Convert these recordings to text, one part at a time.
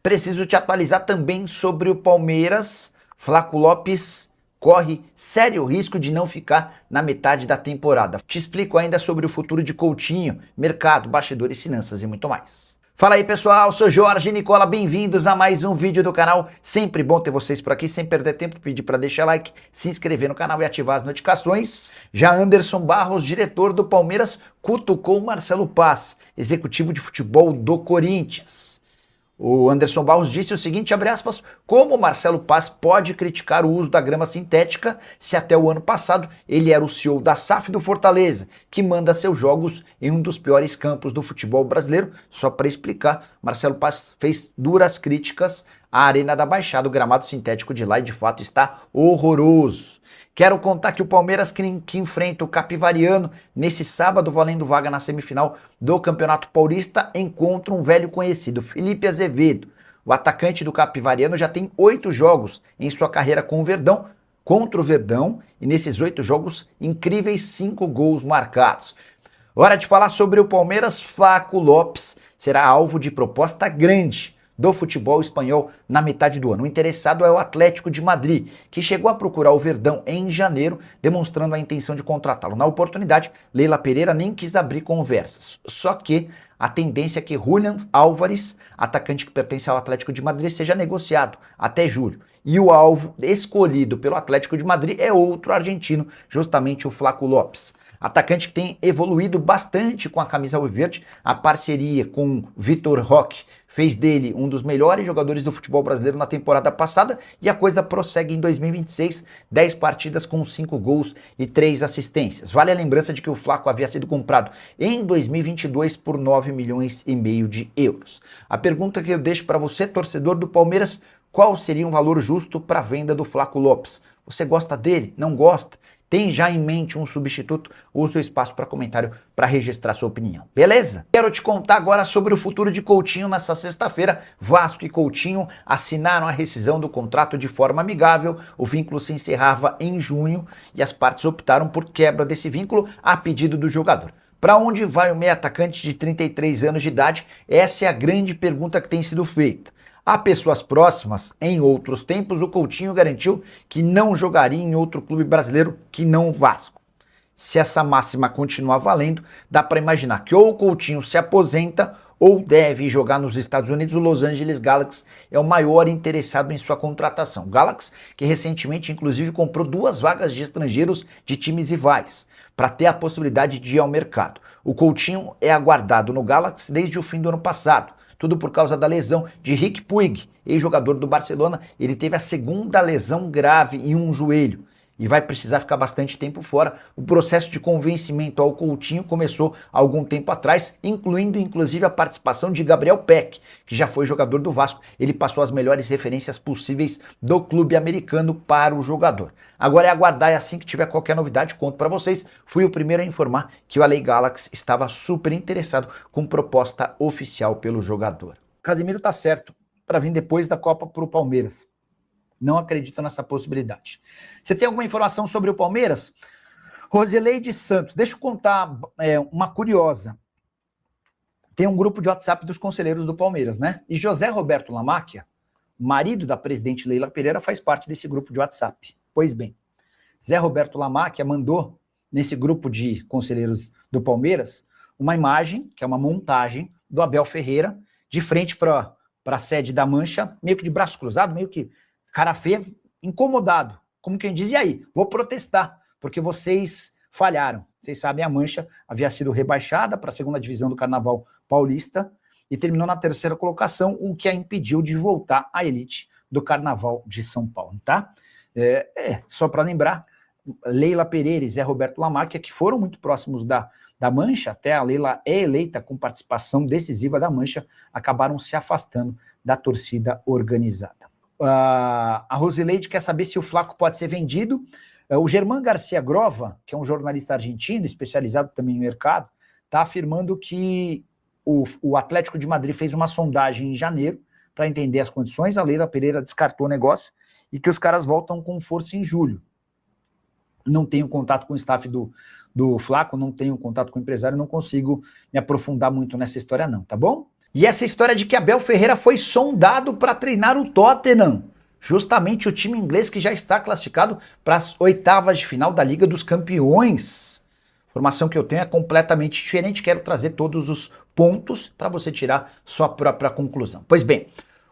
Preciso te atualizar também sobre o Palmeiras. Flaco Lopes corre sério risco de não ficar na metade da temporada. Te explico ainda sobre o futuro de Coutinho, mercado, bastidores, finanças e muito mais. Fala aí pessoal, sou Jorge Nicola, bem-vindos a mais um vídeo do canal. Sempre bom ter vocês por aqui, sem perder tempo, pedir para deixar like, se inscrever no canal e ativar as notificações. Já Anderson Barros, diretor do Palmeiras, cutucou Marcelo Paz, executivo de futebol do Corinthians. O Anderson Barros disse o seguinte, abre aspas, como Marcelo Paz pode criticar o uso da grama sintética se até o ano passado ele era o CEO da SAF do Fortaleza, que manda seus jogos em um dos piores campos do futebol brasileiro? Só para explicar, Marcelo Paz fez duras críticas à Arena da Baixada, o gramado sintético de lá e de fato está horroroso. Quero contar que o Palmeiras que enfrenta o Capivariano nesse sábado, valendo vaga na semifinal do Campeonato Paulista, encontra um velho conhecido, Felipe Azevedo. O atacante do Capivariano já tem 8 jogos em sua carreira com o Verdão, contra o Verdão, e nesses 8 jogos, incríveis 5 gols marcados. Hora de falar sobre o Palmeiras. Flaco Lopes será alvo de proposta grande do futebol espanhol na metade do ano. O interessado é o Atlético de Madrid, que chegou a procurar o Verdão em janeiro, demonstrando a intenção de contratá-lo. Na oportunidade, Leila Pereira nem quis abrir conversas. Só que a tendência é que Julián Álvares, atacante que pertence ao Atlético de Madrid, seja negociado até julho. E o alvo escolhido pelo Atlético de Madrid é outro argentino, justamente o Flaco Lopes. Atacante que tem evoluído bastante com a camisa alviverde, a parceria com Vitor Roque fez dele um dos melhores jogadores do futebol brasileiro na temporada passada e a coisa prossegue em 2026, 10 partidas com 5 gols e 3 assistências. Vale a lembrança de que o Flaco havia sido comprado em 2022 por 9,5 milhões de euros. A pergunta que eu deixo para você, torcedor do Palmeiras, qual seria um valor justo para a venda do Flaco Lopes? Você gosta dele? Não gosta? Tem já em mente um substituto? Use o espaço para comentário para registrar sua opinião. Beleza? Quero te contar agora sobre o futuro de Coutinho nessa sexta-feira. Vasco e Coutinho assinaram a rescisão do contrato de forma amigável. O vínculo se encerrava em junho e as partes optaram por quebra desse vínculo a pedido do jogador. Para onde vai o meio atacante de 33 anos de idade? Essa é a grande pergunta que tem sido feita. A pessoas próximas, em outros tempos, o Coutinho garantiu que não jogaria em outro clube brasileiro que não o Vasco. Se essa máxima continuar valendo, dá para imaginar que ou o Coutinho se aposenta ou deve jogar nos Estados Unidos. O Los Angeles Galaxy é o maior interessado em sua contratação. Galaxy que recentemente, inclusive, comprou 2 vagas de estrangeiros de times rivais para ter a possibilidade de ir ao mercado. O Coutinho é aguardado no Galaxy desde o fim do ano passado. Tudo por causa da lesão de Riqui Puig, ex-jogador do Barcelona. Ele teve a segunda lesão grave em um joelho e vai precisar ficar bastante tempo fora. O processo de convencimento ao Coutinho começou há algum tempo atrás, incluindo inclusive a participação de Gabriel Peck, que já foi jogador do Vasco. Ele passou as melhores referências possíveis do clube americano para o jogador. Agora é aguardar, e assim que tiver qualquer novidade, conto para vocês. Fui o primeiro a informar que o LA Galaxy estava super interessado com proposta oficial pelo jogador. Casemiro tá certo para vir depois da Copa para o Palmeiras. Não acredito nessa possibilidade. Você tem alguma informação sobre o Palmeiras? Rosileide Santos, deixa eu contar uma curiosa. Tem um grupo de WhatsApp dos conselheiros do Palmeiras, né? E José Roberto Lamáquia, marido da presidente Leila Pereira, faz parte desse grupo de WhatsApp. Pois bem, Zé Roberto Lamáquia mandou nesse grupo de conselheiros do Palmeiras uma imagem, que é uma montagem do Abel Ferreira, de frente para a sede da Mancha, meio que de braço cruzado, meio que cara feio, incomodado, como quem diz, e aí, vou protestar, porque vocês falharam. Vocês sabem, a Mancha havia sido rebaixada para a 2ª divisão do Carnaval Paulista e terminou na 3ª colocação, o que a impediu de voltar à elite do Carnaval de São Paulo, tá? Só para lembrar, Leila Pereira e Zé Roberto Lamáquia, que foram muito próximos da Mancha, até a Leila é eleita com participação decisiva da Mancha, acabaram se afastando da torcida organizada. A Rosileide quer saber se o Flaco pode ser vendido. O Germán Garcia Grova, que é um jornalista argentino, especializado também no mercado, está afirmando que o Atlético de Madrid fez uma sondagem em janeiro para entender as condições, a Leila Pereira descartou o negócio e que os caras voltam com força em julho. Não tenho contato com o staff do Flaco, não tenho contato com o empresário, não consigo me aprofundar muito nessa história não, tá bom? E essa história de que Abel Ferreira foi sondado para treinar o Tottenham, justamente o time inglês que já está classificado para as oitavas de final da Liga dos Campeões. Informação que eu tenho é completamente diferente, quero trazer todos os pontos para você tirar sua própria conclusão. Pois bem,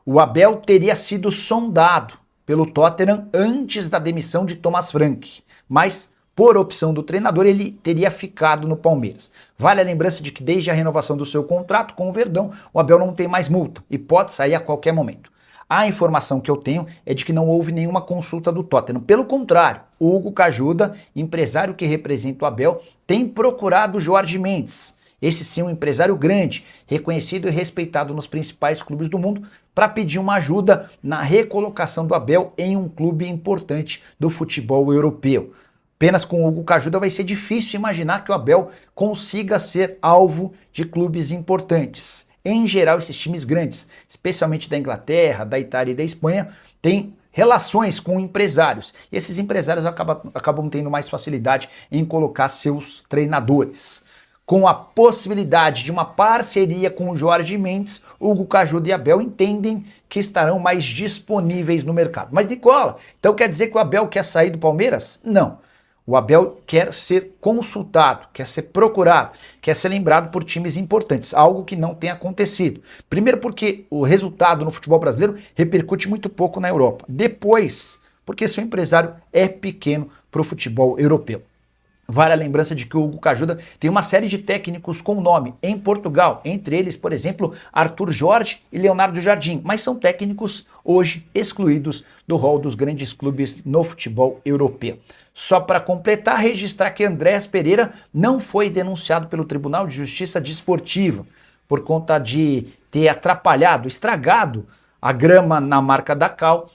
o Abel teria sido sondado pelo Tottenham antes da demissão de Thomas Frank, mas por opção do treinador ele teria ficado no Palmeiras. Vale a lembrança de que desde a renovação do seu contrato com o Verdão, o Abel não tem mais multa e pode sair a qualquer momento. A informação que eu tenho é de que não houve nenhuma consulta do Tottenham. Pelo contrário, o Hugo Cajuda, empresário que representa o Abel, tem procurado Jorge Mendes. Esse sim, um empresário grande, reconhecido e respeitado nos principais clubes do mundo, para pedir uma ajuda na recolocação do Abel em um clube importante do futebol europeu. Apenas com o Hugo Cajuda vai ser difícil imaginar que o Abel consiga ser alvo de clubes importantes. Em geral, esses times grandes, especialmente da Inglaterra, da Itália e da Espanha, têm relações com empresários. E esses empresários acabam tendo mais facilidade em colocar seus treinadores. Com a possibilidade de uma parceria com o Jorge Mendes, Hugo Cajuda e Abel entendem que estarão mais disponíveis no mercado. Mas Nicola, então quer dizer que o Abel quer sair do Palmeiras? Não. O Abel quer ser consultado, quer ser procurado, quer ser lembrado por times importantes, algo que não tem acontecido. Primeiro porque o resultado no futebol brasileiro repercute muito pouco na Europa. Depois, porque seu empresário é pequeno para o futebol europeu. Vale a lembrança de que o Hugo Cajuda tem uma série de técnicos com nome em Portugal, entre eles, por exemplo, Arthur Jorge e Leonardo Jardim, mas são técnicos hoje excluídos do rol dos grandes clubes no futebol europeu. Só para completar, registrar que Andrés Pereira não foi denunciado pelo Tribunal de Justiça Desportiva por conta de ter atrapalhado, estragado a grama na marca da Cal.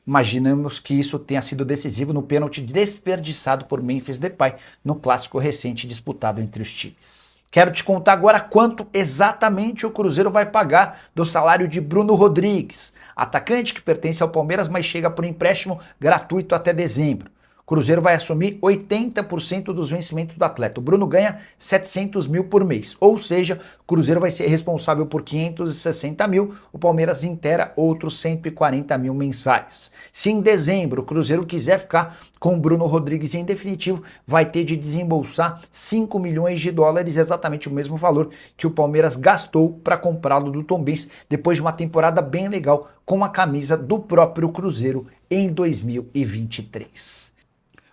Imaginamos que isso tenha sido decisivo no pênalti desperdiçado por Memphis Depay no clássico recente disputado entre os times. Quero te contar agora quanto exatamente o Cruzeiro vai pagar do salário de Bruno Rodrigues, atacante que pertence ao Palmeiras, mas chega por empréstimo gratuito até dezembro. O Cruzeiro vai assumir 80% dos vencimentos do atleta. O Bruno ganha 700 mil por mês, ou seja, o Cruzeiro vai ser responsável por 560 mil, o Palmeiras inteira outros 140 mil mensais. Se em dezembro o Cruzeiro quiser ficar com o Bruno Rodrigues em definitivo, vai ter de desembolsar 5 milhões de dólares, exatamente o mesmo valor que o Palmeiras gastou para comprá-lo do Tombense, depois de uma temporada bem legal com a camisa do próprio Cruzeiro em 2023.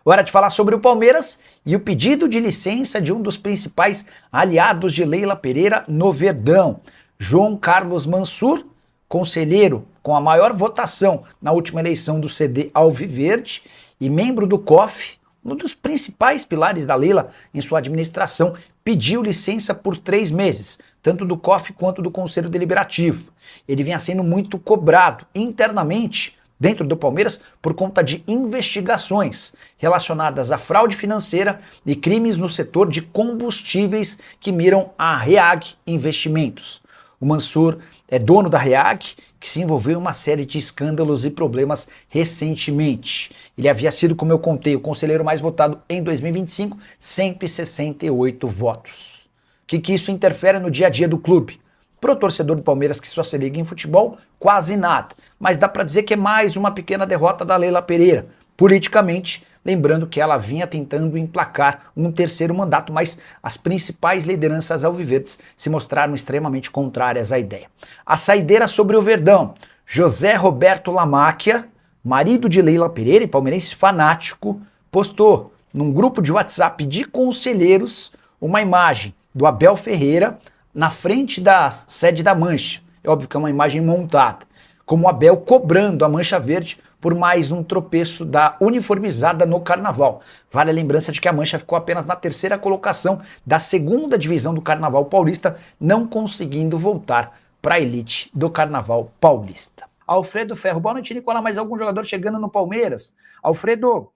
Hora de falar sobre o Palmeiras e o pedido de licença de um dos principais aliados de Leila Pereira no Verdão. João Carlos Mansur, conselheiro com a maior votação na última eleição do CD Alviverde e membro do COF, um dos principais pilares da Leila em sua administração, pediu licença por 3 meses, tanto do COF quanto do Conselho Deliberativo. Ele vinha sendo muito cobrado internamente dentro do Palmeiras por conta de investigações relacionadas à fraude financeira e crimes no setor de combustíveis que miram a REAG Investimentos. O Mansur é dono da REAG, que se envolveu em uma série de escândalos e problemas recentemente. Ele havia sido, como eu contei, o conselheiro mais votado em 2025, 168 votos. O que isso interfere no dia a dia do clube? Para o torcedor do Palmeiras que só se liga em futebol, quase nada. Mas dá para dizer que é mais uma pequena derrota da Leila Pereira, politicamente, lembrando que ela vinha tentando emplacar um terceiro mandato, mas as principais lideranças alviverdes se mostraram extremamente contrárias à ideia. A saideira sobre o Verdão. José Roberto Lamáquia, marido de Leila Pereira e palmeirense fanático, postou num grupo de WhatsApp de conselheiros uma imagem do Abel Ferreira na frente da sede da Mancha. É óbvio que é uma imagem montada, como o Abel cobrando a Mancha Verde por mais um tropeço da uniformizada no Carnaval. Vale a lembrança de que a Mancha ficou apenas na 3ª colocação da 2ª divisão do Carnaval Paulista, não conseguindo voltar para a elite do Carnaval Paulista. Alfredo Ferro, boa noite, Nicola. Mais algum jogador chegando no Palmeiras? Alfredo,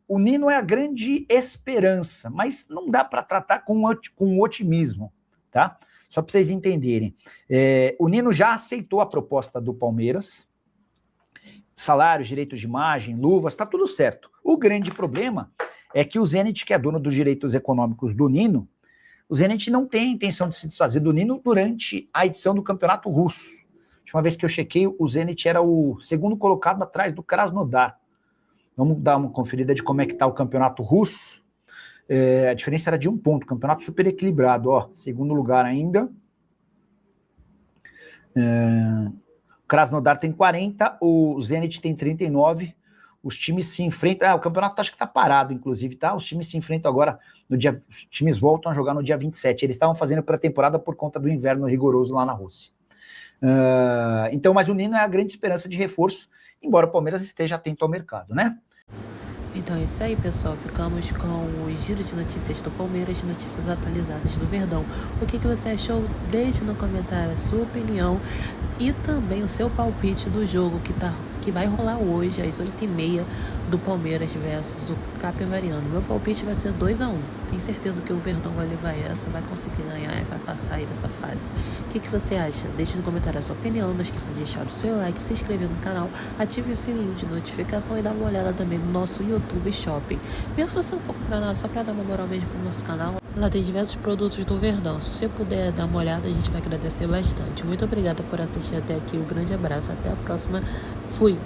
o Nino é a grande esperança, mas não dá para tratar com otimismo, tá? Só para vocês entenderem. O Nino já aceitou a proposta do Palmeiras, salários, direitos de imagem, luvas, está tudo certo. O grande problema é que o Zenit, que é dono dos direitos econômicos do Nino, O Zenit não tem a intenção de se desfazer do Nino durante a edição do Campeonato Russo. A última vez que eu chequei, o Zenit era o segundo colocado atrás do Krasnodar. Vamos dar uma conferida de como é que está o Campeonato Russo. A diferença era de 1 ponto, campeonato super equilibrado, ó, segundo lugar ainda. O Krasnodar tem 40, o Zenit tem 39. Os times se enfrentam. O campeonato acho que tá parado, inclusive, tá? Os times se enfrentam agora no dia. Os times voltam a jogar no dia 27. Eles estavam fazendo pré-temporada por conta do inverno rigoroso lá na Rússia. Então, mas o Nino é a grande esperança de reforço, embora o Palmeiras esteja atento ao mercado, né? Então é isso aí, pessoal. Ficamos com o giro de notícias do Palmeiras, notícias atualizadas do Verdão. O que você achou? Deixe no comentário a sua opinião e também o seu palpite do jogo que vai rolar hoje às 8h30 do Palmeiras versus o Capivariano. Meu palpite vai ser 2-1. Tenho certeza que o Verdão vai levar essa, vai conseguir ganhar e vai passar aí dessa fase. O que você acha? Deixe no comentário a sua opinião. Não esqueça de deixar o seu like, se inscrever no canal, ative o sininho de notificação e dá uma olhada também no nosso YouTube Shopping. Mesmo se você não for comprar nada, só para dar uma moral mesmo pro nosso canal, lá tem diversos produtos do Verdão. Se você puder dar uma olhada, a gente vai agradecer bastante. Muito obrigada por assistir até aqui. Um grande abraço. Até a próxima. Fui!